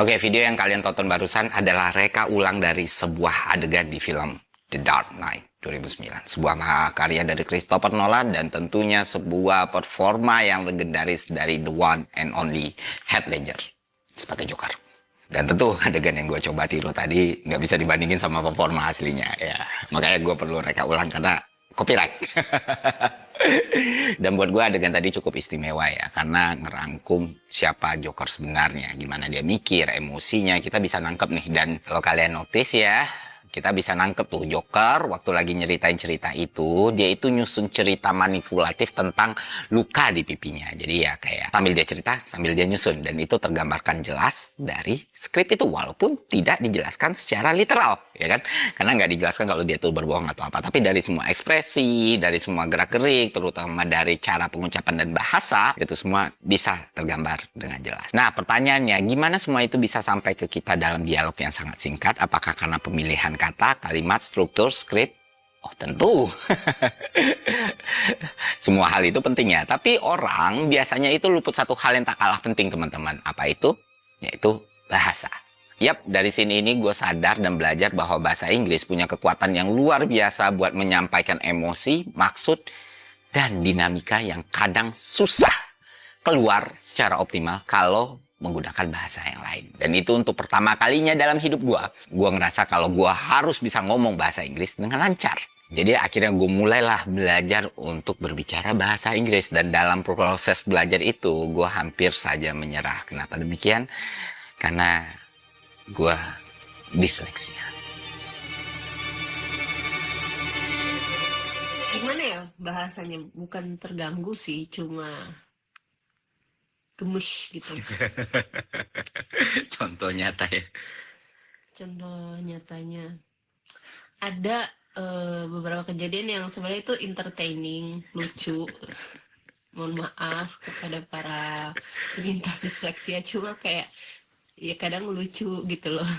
Oke, video yang kalian tonton barusan adalah reka ulang dari sebuah adegan di film The Dark Knight 2009. Sebuah mahakarya dari Christopher Nolan dan tentunya sebuah performa yang legendaris dari the one and only Heath Ledger sebagai Joker. Dan tentu adegan yang gue coba tiru tadi nggak bisa dibandingin sama performa aslinya ya. Makanya gue perlu reka ulang karena copyright. Dan buat gue adegan tadi cukup istimewa ya, karena ngerangkum siapa Joker sebenarnya, gimana dia mikir, emosinya, kita bisa nangkep nih. Dan kalau kalian notice ya, kita bisa nangkep tuh Joker waktu lagi nyeritain cerita itu, dia itu nyusun cerita manipulatif tentang luka di pipinya. Jadi ya kayak sambil dia cerita, sambil dia nyusun. Dan itu tergambarkan jelas dari skrip itu, walaupun tidak dijelaskan secara literal, ya kan? Karena nggak dijelaskan kalau dia tuh berbohong atau apa. Tapi dari semua ekspresi, dari semua gerak-gerik, terutama dari cara pengucapan dan bahasa, itu semua bisa tergambar dengan jelas. Nah, pertanyaannya, gimana semua itu bisa sampai ke kita dalam dialog yang sangat singkat? Apakah karena pemilihan kata, kalimat, struktur, skrip? Oh, tentu. Semua hal itu penting ya. Tapi orang biasanya itu luput satu hal yang tak kalah penting, teman-teman. Apa itu? Yaitu bahasa. Yap, dari sini ini gue sadar dan belajar bahwa bahasa Inggris punya kekuatan yang luar biasa buat menyampaikan emosi, maksud, dan dinamika yang kadang susah keluar secara optimal kalau menggunakan bahasa yang lain. Dan itu untuk pertama kalinya dalam hidup gue. Gue ngerasa kalau gue harus bisa ngomong bahasa Inggris dengan lancar. Jadi akhirnya gue mulailah belajar untuk berbicara bahasa Inggris. Dan dalam proses belajar itu, gue hampir saja menyerah. Kenapa demikian? Karena gue disleksia. Gimana ya bahasanya? Bukan terganggu sih, cuma gemes gitu. Contoh nyata ya. Contoh nyatanya ada beberapa kejadian yang sebenarnya itu entertaining, lucu. Mohon maaf kepada para penyintas disleksia, cuma kayak ya kadang lucu gitu loh.